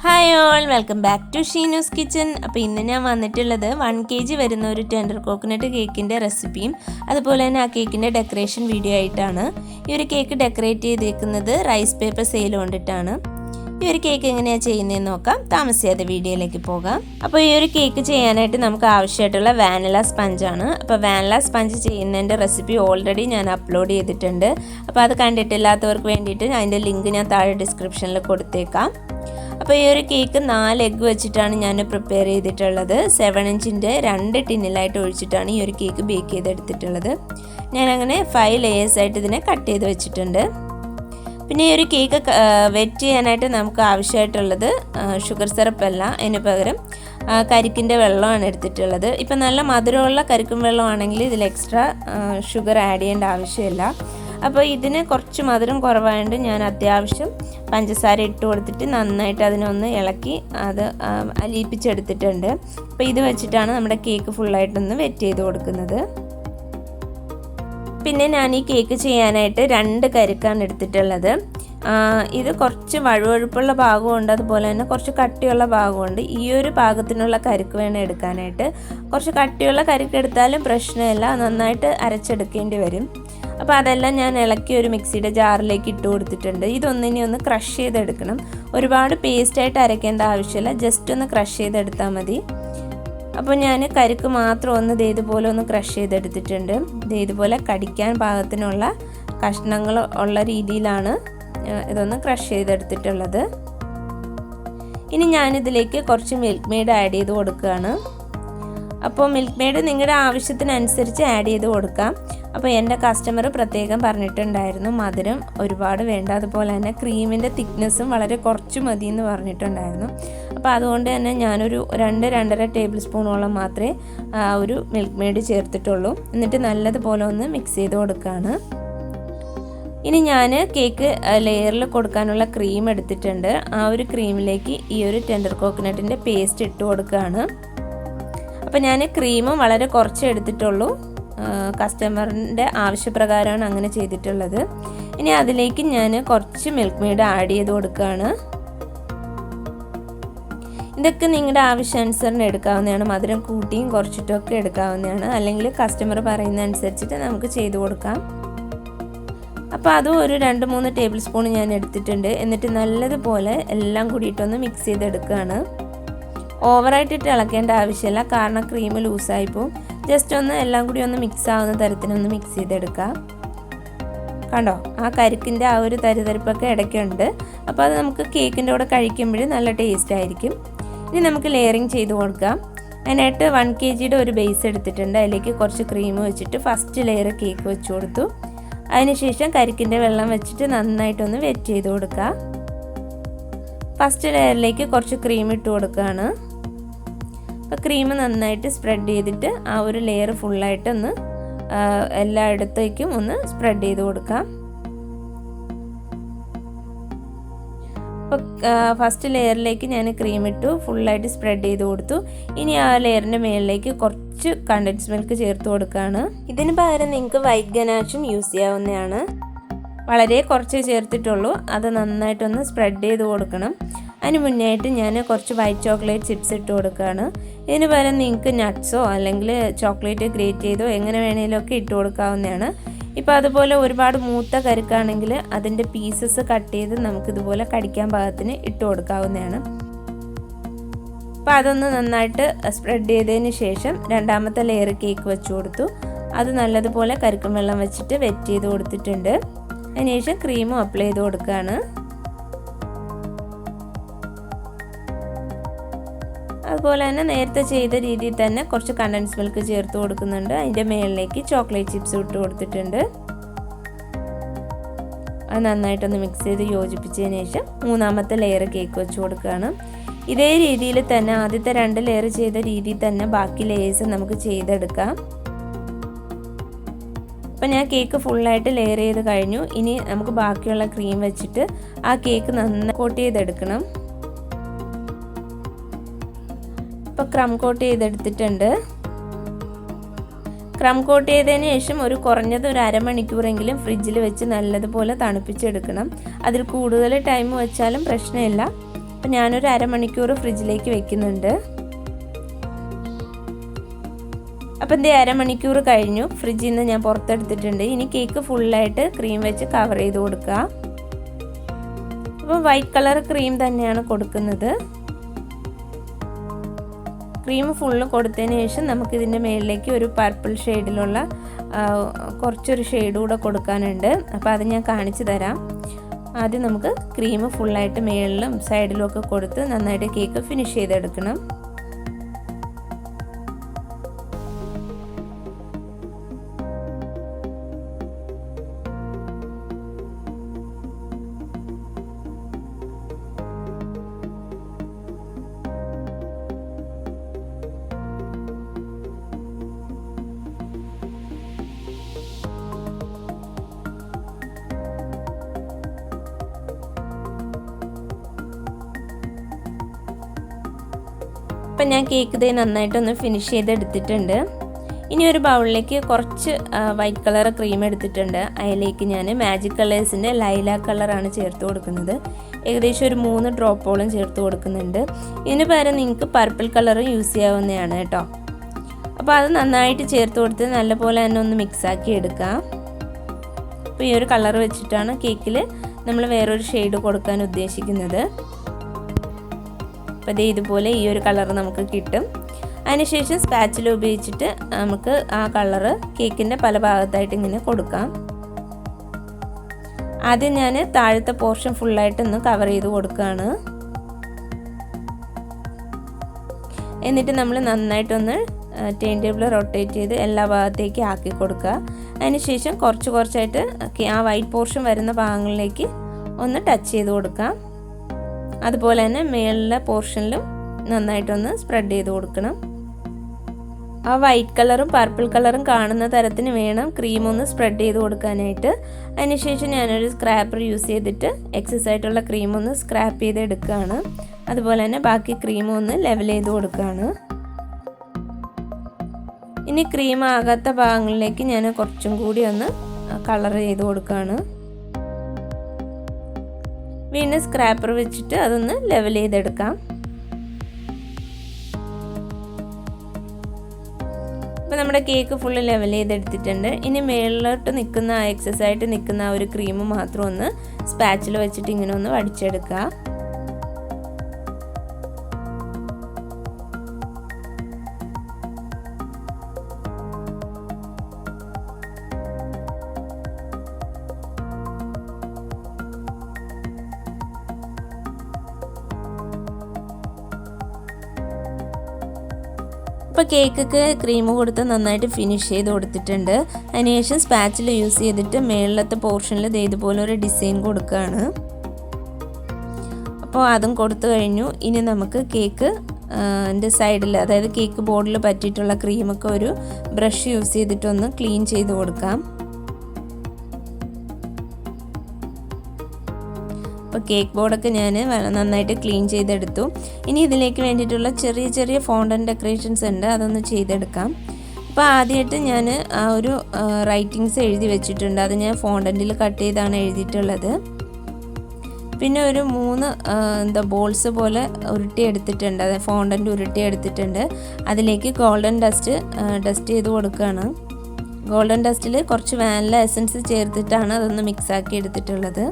Hi all, welcome back to Sheenu's kitchen. അപ്പോൾ ഇന്ന് ഞാൻ വന്നിട്ടുള്ളത് 1 kg വരുന്ന ഒരു ടെൻഡർ കോക്കനട്ട് കേക്കിൻ്റെ റെസിപ്പിയും അതുപോലെ തന്നെ ആ കേക്കിൻ്റെ ഡെക്കറേഷൻ വീഡിയോ ആയിട്ടാണ്. ഈ ഒരു കേക്ക് ഡെക്കറേറ്റ് ചെയ്തേക്കുന്നത് റൈസ് പേപ്പർ സെയിൽ കൊണ്ടിട്ടാണ്. ഈ ഒരു കേക്ക് എങ്ങനെയാണ് ചെയ്യുന്നതെന്ന് നോക്കാം. താമസിയാതെ വീഡിയോയിലേക്ക് പോകാം. അപ്പോൾ ഈ ഒരു കേക്ക് ചെയ്യാനായിട്ട് നമുക്ക് ആവശ്യമായിട്ടുള്ള വാനില സ്പഞ്ചാണ്. അപ്പോൾ വാനില സ്പഞ്ച് ചെയ്യുന്നതിൻ്റെ റെസിപ്പി ഓൾറെഡി ഞാൻ അപ്ലോഡ് ചെയ്തിട്ടുണ്ട്. അപ്പോൾ അത് കണ്ടിട്ടില്ലാത്തവർക്ക് വേണ്ടിയിട്ട് അതിൻ്റെ ലിങ്ക് ഞാൻ താഴെ ഡിസ്ക്രിപ്ഷനിൽ കൊടുത്തേക്കാം. അപ്പോൾ ഈ ഒരു കേക്ക് 4 എഗ്ഗ് വെച്ചിട്ടാണ് ഞാൻ പ്രിപ്പയർ ചെയ്തിട്ടുള്ളത്. 7 ഇഞ്ചിൻ്റെ 2 ടിന്നിലായിട്ട് ഒഴിച്ചിട്ടാണ് ഈ ഒരു കേക്ക് ബേക്ക് ചെയ്തെടുത്തിട്ടുള്ളത്. ഞാനങ്ങനെ 5 ലെയേഴ്സ് ആയിട്ട് ഇതിനെ കട്ട് ചെയ്ത് വെച്ചിട്ടുണ്ട്. പിന്നെ ഈ ഒരു കേക്ക് വെറ്റ് ചെയ്യാനായിട്ട് നമുക്ക് ആവശ്യമായിട്ടുള്ളത് ഷുഗർ സിറപ്പല്ല, അതിന് പകരം കരിക്കിൻ്റെ വെള്ളമാണ് എടുത്തിട്ടുള്ളത്. ഇപ്പം നല്ല മധുരമുള്ള കരിക്കും വെള്ളമാണെങ്കിൽ ഇതിൽ എക്സ്ട്രാ ഷുഗർ ആഡ് ചെയ്യേണ്ട ആവശ്യമില്ല. അപ്പോൾ ഇതിന് കുറച്ച് മധുരം കുറവായതുകൊണ്ട് ഞാൻ അത്യാവശ്യം പഞ്ചസാര ഇട്ട് കൊടുത്തിട്ട് നന്നായിട്ട് അതിനൊന്ന് ഇളക്കി അത് അലിയിപ്പിച്ചെടുത്തിട്ടുണ്ട്. അപ്പോൾ ഇത് വെച്ചിട്ടാണ് നമ്മുടെ കേക്ക് ഫുള്ളായിട്ടൊന്ന് വെറ്റ് ചെയ്ത് കൊടുക്കുന്നത്. പിന്നെ ഞാൻ ഈ കേക്ക് ചെയ്യാനായിട്ട് 2 കരിക്കാണ് എടുത്തിട്ടുള്ളത്. ഇത് കുറച്ച് വഴുവഴുപ്പുള്ള ഭാഗമുണ്ട്, അതുപോലെ തന്നെ കുറച്ച് കട്ടിയുള്ള ഭാഗമുണ്ട്. ഈ ഒരു പാകത്തിനുള്ള കരിക്ക് വേണം എടുക്കാനായിട്ട്. കുറച്ച് കട്ടിയുള്ള കരിക്ക് എടുത്താലും പ്രശ്നമില്ല, നന്നായിട്ട് അരച്ചെടുക്കേണ്ടി വരും. അപ്പോൾ അതെല്ലാം ഞാൻ ഇളക്കി ഒരു മിക്സിയുടെ ജാറിലേക്ക് ഇട്ട് കൊടുത്തിട്ടുണ്ട്. ഇതൊന്നിനി ഒന്ന് ക്രഷ് ചെയ്തെടുക്കണം. ഒരുപാട് പേസ്റ്റായിട്ട് അരയ്ക്കേണ്ട ആവശ്യമില്ല, ജസ്റ്റ് ഒന്ന് ക്രഷ് ചെയ്തെടുത്താൽ മതി. അപ്പോൾ ഞാൻ കരിക്ക് മാത്രം ഒന്ന് ഇതുപോലെ ഒന്ന് ക്രഷ് ചെയ്തെടുത്തിട്ടുണ്ട്. ഇതുപോലെ കടിക്കാൻ പാകത്തിനുള്ള കഷ്ണങ്ങൾ ഉള്ള രീതിയിലാണ് ഇതൊന്ന് ക്രഷ് ചെയ്തെടുത്തിട്ടുള്ളത്. ഇനി ഞാനിതിലേക്ക് കുറച്ച് മിൽക്ക് മെയ്ഡ് ആഡ് ചെയ്ത് കൊടുക്കുകയാണ്. അപ്പോൾ മിൽക്ക് മെയ്ഡ് നിങ്ങളുടെ ആവശ്യത്തിനനുസരിച്ച് ആഡ് ചെയ്ത് കൊടുക്കാം. അപ്പോൾ എൻ്റെ കസ്റ്റമർ പ്രത്യേകം പറഞ്ഞിട്ടുണ്ടായിരുന്നു മധുരം ഒരുപാട് വേണ്ട, അതുപോലെ തന്നെ ക്രീമിൻ്റെ തിക്നെസ്സും വളരെ കുറച്ച് മതി എന്ന് പറഞ്ഞിട്ടുണ്ടായിരുന്നു. അപ്പോൾ അതുകൊണ്ട് തന്നെ ഞാനൊരു 2-2.5 ടേബിൾ സ്പൂണോളം മാത്രമേ ഒരു മിൽക്ക് മെയ്ഡ് ചേർത്തിട്ടുള്ളൂ. എന്നിട്ട് നല്ലതുപോലെ ഒന്ന് മിക്സ് ചെയ്ത് കൊടുക്കുകയാണ്. ഇനി ഞാൻ കേക്ക് ലെയറിൽ കൊടുക്കാനുള്ള ക്രീം എടുത്തിട്ടുണ്ട്. ആ ഒരു ക്രീമിലേക്ക് ഈ ഒരു ടെൻഡർ കോക്കനട്ടിൻ്റെ പേസ്റ്റ് ഇട്ട് കൊടുക്കുകയാണ്. അപ്പോൾ ഞാൻ ക്രീമും വളരെ കുറച്ച് എടുത്തിട്ടുള്ളൂ, കസ്റ്റമറിൻ്റെ ആവശ്യപ്രകാരമാണ് അങ്ങനെ ചെയ്തിട്ടുള്ളത്. ഇനി അതിലേക്ക് ഞാൻ കുറച്ച് മിൽക്ക് മെയ്ഡ് ആഡ് ചെയ്ത് കൊടുക്കുകയാണ്. ഇതൊക്കെ നിങ്ങളുടെ ആവശ്യാനുസരണം എടുക്കാവുന്നതാണ്. മധുരം കൂട്ടിയും കുറച്ചിട്ടൊക്കെ എടുക്കാവുന്നതാണ്, അല്ലെങ്കിൽ കസ്റ്റമർ പറയുന്ന അനുസരിച്ചിട്ട് നമുക്ക് ചെയ്ത് കൊടുക്കാം. അപ്പോൾ അതും ഒരു 2-3 ടേബിൾ സ്പൂൺ ഞാൻ എടുത്തിട്ടുണ്ട്. എന്നിട്ട് നല്ലതുപോലെ എല്ലാം കൂടിയിട്ടൊന്ന് മിക്സ് ചെയ്തെടുക്കുകയാണ്. ഓവറായിട്ടിട്ട് ഇളക്കേണ്ട ആവശ്യമില്ല, കാരണം ക്രീം ലൂസായി പോവും. ജസ്റ്റ് ഒന്ന് എല്ലാം കൂടി ഒന്ന് മിക്സ് ആവുന്ന തരത്തിനൊന്ന് മിക്സ് ചെയ്തെടുക്കാം. കണ്ടോ, ആ കരിക്കിൻ്റെ ആ ഒരു തരിതരിപ്പൊക്കെ ഇടയ്ക്കുണ്ട്. അപ്പോൾ അത് നമുക്ക് കേക്കിൻ്റെ കൂടെ കഴിക്കുമ്പോൾ നല്ല ടേസ്റ്റ് ആയിരിക്കും. ഇനി നമുക്ക് ലെയറിങ് ചെയ്ത് കൊടുക്കാം. അതിനായിട്ട് 1 kgയുടെ ഒരു ബേസ് എടുത്തിട്ടുണ്ട്. അതിലേക്ക് കുറച്ച് ക്രീം വെച്ചിട്ട് ഫസ്റ്റ് ലെയർ കേക്ക് വെച്ച് കൊടുത്തു. അതിനുശേഷം കരിക്കിൻ്റെ വെള്ളം വെച്ചിട്ട് നന്നായിട്ടൊന്ന് വെറ്റ് ചെയ്ത് കൊടുക്കുക. ഫസ്റ്റ് ലെയറിലേക്ക് കുറച്ച് ക്രീം ഇട്ട് കൊടുക്കുകയാണ്. അപ്പോൾ ക്രീം നന്നായിട്ട് സ്പ്രെഡ് ചെയ്തിട്ട് ആ ഒരു ലെയർ ഫുള്ളായിട്ടൊന്ന് എല്ലായിടത്തേക്കും ഒന്ന് സ്പ്രെഡ് ചെയ്ത് കൊടുക്കാം. അപ്പോൾ ഫസ്റ്റ് ലെയറിലേക്ക് ഞാൻ ക്രീം ഇട്ടു, ഫുള്ളായിട്ട് സ്പ്രെഡ് ചെയ്ത് കൊടുത്തു. ഇനി ആ ലെയറിൻ്റെ മുകളിലേക്ക് കുറച്ച് കണ്ടൻസ് മിൽക്ക് ചേർത്ത് കൊടുക്കുകയാണ്. ഇതിന് പകരം നിങ്ങൾക്ക് വൈറ്റ് ഗനാച്ചും യൂസ് ചെയ്യാവുന്നതാണ്. വളരെ കുറച്ചേ ചേർത്തിട്ടുള്ളൂ, അത് നന്നായിട്ടൊന്ന് സ്പ്രെഡ് ചെയ്ത് കൊടുക്കണം. അതിന് മുന്നായിട്ട് ഞാൻ കുറച്ച് വൈറ്റ് ചോക്ലേറ്റ് ചിപ്സ് ഇട്ട് കൊടുക്കുകയാണ്. ഇതിന് പകരം നിങ്ങൾക്ക് നട്ട്സോ അല്ലെങ്കിൽ ചോക്ലേറ്റ് ഗ്രേറ്റ് ചെയ്തോ എങ്ങനെ വേണമെങ്കിലും ഒക്കെ ഇട്ട് കൊടുക്കാവുന്നതാണ്. ഇപ്പോൾ അതുപോലെ ഒരുപാട് മൂത്ത കരിക്കാണെങ്കിൽ അതിൻ്റെ പീസസ് കട്ട് ചെയ്ത് നമുക്കിതുപോലെ കടിക്കാൻ പാകത്തിന് ഇട്ട് കൊടുക്കാവുന്നതാണ്. അപ്പോൾ അതൊന്ന് നന്നായിട്ട് സ്പ്രെഡ് ചെയ്തതിന് ശേഷം രണ്ടാമത്തെ ലെയർ കേക്ക് വെച്ച് കൊടുത്തു. അത് നല്ലതുപോലെ കരിക്കും വെള്ളം വെച്ചിട്ട് വെറ്റ് ചെയ്ത് കൊടുത്തിട്ടുണ്ട്. അതിനുശേഷം ക്രീമും അപ്ലൈ ചെയ്ത് കൊടുക്കുകയാണ്. അതുപോലെ തന്നെ നേരത്തെ ചെയ്ത രീതിയിൽ തന്നെ കുറച്ച് കണ്ടൻസ് മിൽക്ക് ചേർത്ത് കൊടുക്കുന്നുണ്ട്. അതിൻ്റെ മുകളിലേക്ക് ചോക്ലേറ്റ് ചിപ്സ് ഇട്ട് കൊടുത്തിട്ടുണ്ട്. അത് നന്നായിട്ടൊന്ന് മിക്സ് ചെയ്ത് യോജിപ്പിച്ചതിന് ശേഷം മൂന്നാമത്തെ ലെയർ കേക്ക് വെച്ച് കൊടുക്കുകയാണ്. ഇതേ രീതിയിൽ തന്നെ ആദ്യത്തെ 2 ലെയർ ചെയ്ത രീതിയിൽ തന്നെ ബാക്കി ലെയേഴ്സ് നമുക്ക് ചെയ്തെടുക്കാം. അപ്പം ഞാൻ കേക്ക് ഫുള്ളായിട്ട് ലെയർ ചെയ്ത് കഴിഞ്ഞു. ഇനി നമുക്ക് ബാക്കിയുള്ള ക്രീം വെച്ചിട്ട് ആ കേക്ക് നന്നായി കോട്ട് ചെയ്തെടുക്കണം. ഇപ്പോൾ ക്രം കോട്ട് ചെയ്തെടുത്തിട്ടുണ്ട്. ക്രം കോട്ട് ചെയ്തതിന് ശേഷം കുറഞ്ഞത് ഒരു അരമണിക്കൂറെങ്കിലും ഫ്രിഡ്ജിൽ വെച്ച് നല്ലതുപോലെ തണുപ്പിച്ചെടുക്കണം. അതിൽ കൂടുതൽ ടൈം വെച്ചാലും പ്രശ്നമില്ല. അപ്പോൾ ഞാനൊരു അരമണിക്കൂർ ഫ്രിഡ്ജിലേക്ക് വെക്കുന്നുണ്ട്. അപ്പോൾ ഇത് അരമണിക്കൂർ കഴിഞ്ഞു. ഫ്രിഡ്ജിൽ നിന്ന് ഞാൻ പുറത്തെടുത്തിട്ടുണ്ട്. ഇനി കേക്ക് ഫുള്ളായിട്ട് ക്രീം വെച്ച് കവർ ചെയ്ത് കൊടുക്കുക. അപ്പോൾ വൈറ്റ് കളർ ക്രീം തന്നെയാണ് കൊടുക്കുന്നത്. ക്രീം ഫുള്ള് കൊടുത്തതിന് ശേഷം നമുക്കിതിൻ്റെ മുകളിലേക്ക് ഒരു പർപ്പിൾ ഷെയ്ഡിലുള്ള കുറച്ചൊരു ഷെയ്ഡ് കൂടെ കൊടുക്കാനുണ്ട്. അപ്പോൾ അത് ഞാൻ കാണിച്ചു തരാം. ആദ്യം നമുക്ക് ക്രീം ഫുള്ളായിട്ട് മുകളിലും സൈഡിലും ഒക്കെ കൊടുത്ത് നന്നായിട്ട് കേക്ക് ഫിനിഷ് ചെയ്തെടുക്കണം. അപ്പം ഞാൻ കേക്ക് ദേ നന്നായിട്ടൊന്ന് ഫിനിഷ് ചെയ്തെടുത്തിട്ടുണ്ട്. ഇനി ഒരു ബൗളിലേക്ക് കുറച്ച് വൈറ്റ് കളർ ക്രീം എടുത്തിട്ടുണ്ട്. അതിലേക്ക് ഞാൻ മാജിക് കളേഴ്സിൻ്റെ ലൈലാക്ക് കളറാണ് ചേർത്ത് കൊടുക്കുന്നത്. ഏകദേശം ഒരു 3 ഡ്രോപ്പോളം ചേർത്ത് കൊടുക്കുന്നുണ്ട്. ഇതിന് പകരം നിങ്ങൾക്ക് പർപ്പിൾ കളറും യൂസ് ചെയ്യാവുന്നതാണ് കേട്ടോ. അപ്പോൾ അത് നന്നായിട്ട് ചേർത്ത് കൊടുത്ത് നല്ലപോലെ തന്നെ ഒന്ന് മിക്സാക്കി എടുക്കാം. അപ്പോൾ ഈ ഒരു കളർ വെച്ചിട്ടാണ് കേക്കിൽ നമ്മൾ വേറൊരു ഷെയ്ഡ് കൊടുക്കാൻ ഉദ്ദേശിക്കുന്നത്. അപ്പോൾ ഇതുപോലെ ഈ ഒരു കളർ നമുക്ക് കിട്ടും. അതിനുശേഷം സ്പാച്ചില ഉപയോഗിച്ചിട്ട് നമുക്ക് ആ കളറ് കേക്കിൻ്റെ പല ഭാഗത്തായിട്ട് ഇങ്ങനെ കൊടുക്കാം. ആദ്യം ഞാൻ താഴത്തെ പോർഷൻ ഫുള്ളായിട്ടൊന്ന് കവർ ചെയ്ത് കൊടുക്കുകയാണ്. എന്നിട്ട് നമ്മൾ നന്നായിട്ടൊന്ന് ടേൺ ടേബിൾ റൊട്ടേറ്റ് ചെയ്ത് എല്ലാ ഭാഗത്തേക്ക് ആക്കി കൊടുക്കുക. അതിനുശേഷം കുറച്ചായിട്ട് ആ വൈറ്റ് പോർഷൻ വരുന്ന ഭാഗങ്ങളിലേക്ക് ഒന്ന് ടച്ച് ചെയ്ത് കൊടുക്കാം. അതുപോലെ തന്നെ മേളിലെ പോർഷനിലും നന്നായിട്ടൊന്ന് സ്പ്രെഡ് ചെയ്ത് കൊടുക്കണം. ആ വൈറ്റ് കളറും പർപ്പിൾ കളറും കാണുന്ന തരത്തിന് വേണം ക്രീം ഒന്ന് സ്പ്രെഡ് ചെയ്ത് കൊടുക്കാനായിട്ട്. അതിനുശേഷം ഞാനൊരു സ്ക്രാപ്പർ യൂസ് ചെയ്തിട്ട് എക്സസ് ആയിട്ടുള്ള ക്രീം ഒന്ന് സ്ക്രാപ്പ് ചെയ്ത് എടുക്കുകയാണ്. അതുപോലെ തന്നെ ബാക്കി ക്രീം ഒന്ന് ലെവൽ ചെയ്ത് കൊടുക്കുകയാണ്. ഇനി ക്രീം ആകാത്ത ഭാഗങ്ങളിലേക്ക് ഞാൻ കുറച്ചും കൂടി ഒന്ന് കളർ ചെയ്ത് കൊടുക്കുകയാണ്. വീണ്ടും സ്ക്രാപ്പർ വെച്ചിട്ട് അതൊന്ന് ലെവൽ ചെയ്തെടുക്കാം. അപ്പോൾ നമ്മുടെ കേക്ക് ഫുള്ള് ലെവൽ ചെയ്തെടുത്തിട്ടുണ്ട്. ഇനി മേളിലോട്ട് നിൽക്കുന്ന എക്സസ് ആയിട്ട് നിൽക്കുന്ന ആ ഒരു ക്രീം മാത്രം ഒന്ന് സ്പാച്ചിൽ വെച്ചിട്ട് ഇങ്ങനെ ഒന്ന് വടിച്ചെടുക്കുക. ഇപ്പോൾ കേക്കൊക്കെ ക്രീം കൊടുത്ത് നന്നായിട്ട് ഫിനിഷ് ചെയ്ത് കൊടുത്തിട്ടുണ്ട്. അതിനുശേഷം സ്പാച്ചിൽ യൂസ് ചെയ്തിട്ട് മേളിലത്തെ പോർഷനിൽ ഇതുപോലെ ഒരു ഡിസൈൻ കൊടുക്കുകയാണ്. അപ്പോൾ അതും കൊടുത്തു കഴിഞ്ഞു. ഇനി നമുക്ക് കേക്ക് സൈഡിൽ, അതായത് കേക്ക് ബോർഡിൽ പറ്റിയിട്ടുള്ള ക്രീമൊക്കെ ഒരു ബ്രഷ് യൂസ് ചെയ്തിട്ടൊന്ന് ക്ലീൻ ചെയ്ത് കൊടുക്കാം. അപ്പോൾ കേക്ക് ബോർഡൊക്കെ ഞാൻ നന്നായിട്ട് ക്ലീൻ ചെയ്തെടുത്തു. ഇനി ഇതിലേക്ക് വേണ്ടിയിട്ടുള്ള ചെറിയ ഫോണ്ടൻറ്റ് ഡെക്കറേഷൻസ് ഉണ്ട്, അതൊന്ന് ചെയ്തെടുക്കാം. അപ്പോൾ ആദ്യമായിട്ട് ഞാൻ ആ ഒരു റൈറ്റിങ്സ് എഴുതി വെച്ചിട്ടുണ്ട്. അത് ഞാൻ ഫോണ്ടൻറ്റിൽ കട്ട് ചെയ്താണ് എഴുതിയിട്ടുള്ളത്. പിന്നെ ഒരു 3 ബോൾസ് പോലെ ഉരുട്ടിയെടുത്തിട്ടുണ്ട്, അത് ഫോണ്ടൻറ്റ് ഉരുട്ടിയെടുത്തിട്ടുണ്ട്. അതിലേക്ക് ഗോൾഡൻ ഡസ്റ്റ് ചെയ്ത് കൊടുക്കുകയാണ്. ഗോൾഡൻ ഡസ്റ്റിൽ കുറച്ച് വാനില എസൻസ് ചേർത്തിട്ടാണ് അതൊന്ന് മിക്സാക്കി എടുത്തിട്ടുള്ളത്.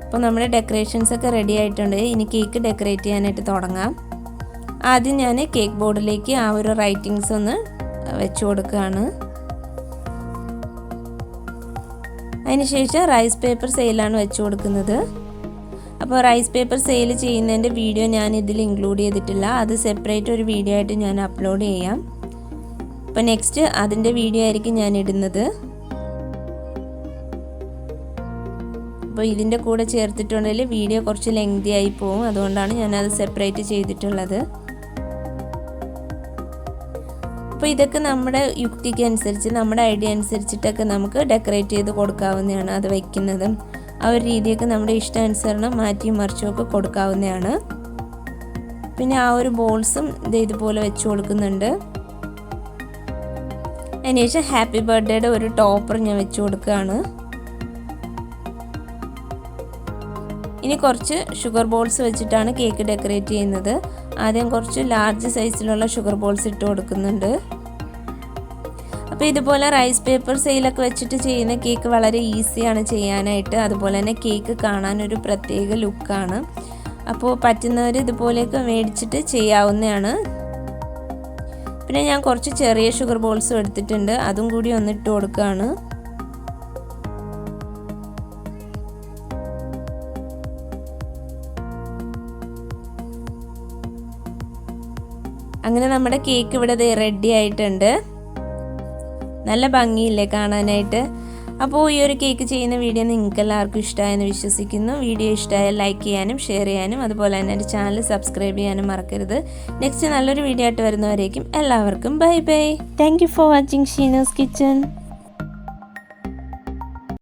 അപ്പോൾ നമ്മുടെ ഡെക്കറേഷൻസ് ഒക്കെ റെഡി ആയിട്ടുണ്ട്. ഇനി കേക്ക് ഡെക്കറേറ്റ് ചെയ്യാനായിട്ട് തുടങ്ങാം. ആദ്യം ഞാൻ കേക്ക് ബോർഡിലേക്ക് ആ ഒരു റൈറ്റിങ്സ് ഒന്ന് വെച്ച് കൊടുക്കുകയാണ്. അതിനുശേഷം റൈസ് പേപ്പർ സെയിലാണ് വെച്ച് കൊടുക്കുന്നത്. അപ്പോൾ റൈസ് പേപ്പർ സെയിൽ ചെയ്യുന്നതിൻ്റെ വീഡിയോ ഞാൻ ഇതിൽ ഇൻക്ലൂഡ് ചെയ്തിട്ടില്ല. അത് സെപ്പറേറ്റ് ഒരു വീഡിയോ ആയിട്ട് ഞാൻ അപ്ലോഡ് ചെയ്യാം. അപ്പോൾ നെക്സ്റ്റ് അതിൻ്റെ വീഡിയോ ആയിരിക്കും ഞാൻ ഇടുന്നത്. അപ്പോൾ ഇതിൻ്റെ കൂടെ ചേർത്തിട്ടുണ്ടെങ്കിൽ വീഡിയോ കുറച്ച് ലെങ്തി ആയി പോകും. അതുകൊണ്ടാണ് ഞാനത് സെപ്പറേറ്റ് ചെയ്തിട്ടുള്ളത്. അപ്പോൾ ഇതൊക്കെ നമ്മുടെ യുക്തിക്ക് അനുസരിച്ച്, നമ്മുടെ ഐഡിയ അനുസരിച്ചിട്ടൊക്കെ നമുക്ക് ഡെക്കറേറ്റ് ചെയ്ത് കൊടുക്കാവുന്നതാണ്. അത് വയ്ക്കുന്നതും ആ ഒരു രീതിയൊക്കെ നമ്മുടെ ഇഷ്ടാനുസരണം മാറ്റിയും മറിച്ചുമൊക്കെ കൊടുക്കാവുന്നതാണ്. പിന്നെ ആ ഒരു ബോൾസും ഇതുപോലെ വെച്ച് കൊടുക്കുന്നുണ്ട്. അതിനുശേഷം ഹാപ്പി ബർത്ത്ഡേയുടെ ഒരു ടോപ്പർ ഞാൻ വെച്ച് കൊടുക്കുകയാണ്. ഇനി കുറച്ച് ഷുഗർ ബോൾസ് വെച്ചിട്ടാണ് കേക്ക് ഡെക്കറേറ്റ് ചെയ്യുന്നത്. ആദ്യം കുറച്ച് ലാർജ് സൈസിലുള്ള ഷുഗർ ബോൾസ് ഇട്ട് കൊടുക്കുന്നുണ്ട്. അപ്പോൾ ഇതുപോലെ റൈസ് പേപ്പർ സെയിലൊക്കെ വെച്ചിട്ട് ചെയ്യുന്ന കേക്ക് വളരെ ഈസിയാണ് ചെയ്യാനായിട്ട്. അതുപോലെ തന്നെ കേക്ക് കാണാനൊരു പ്രത്യേക ലുക്കാണ്. അപ്പോൾ പറ്റുന്നവർ ഇതുപോലെയൊക്കെ മേടിച്ചിട്ട് ചെയ്യാവുന്നതാണ്. പിന്നെ ഞാൻ കുറച്ച് ചെറിയ ഷുഗർ ബോൾസും എടുത്തിട്ടുണ്ട്, അതും കൂടി ഒന്നിട്ട് കൊടുക്കുകയാണ്. അങ്ങനെ നമ്മുടെ കേക്ക് ഇവിടെ റെഡി ആയിട്ടുണ്ട്. നല്ല ഭംഗിയില്ലേ കാണാനായിട്ട്. അപ്പോൾ ഈ ഒരു കേക്ക് ചെയ്യുന്ന വീഡിയോ നിങ്ങൾക്ക് എല്ലാവർക്കും ഇഷ്ടമായെന്ന് വിശ്വസിക്കുന്നു. വീഡിയോ ഇഷ്ടമായാൽ ലൈക്ക് ചെയ്യാനും ഷെയർ ചെയ്യാനും അതുപോലെ തന്നെ എൻ്റെ ചാനൽ സബ്സ്ക്രൈബ് ചെയ്യാനും മറക്കരുത്. നെക്സ്റ്റ് നല്ലൊരു വീഡിയോ ആയിട്ട് വരുന്നവരേക്കും എല്ലാവർക്കും bye bye. Thank you for watching Sheenu's kitchen.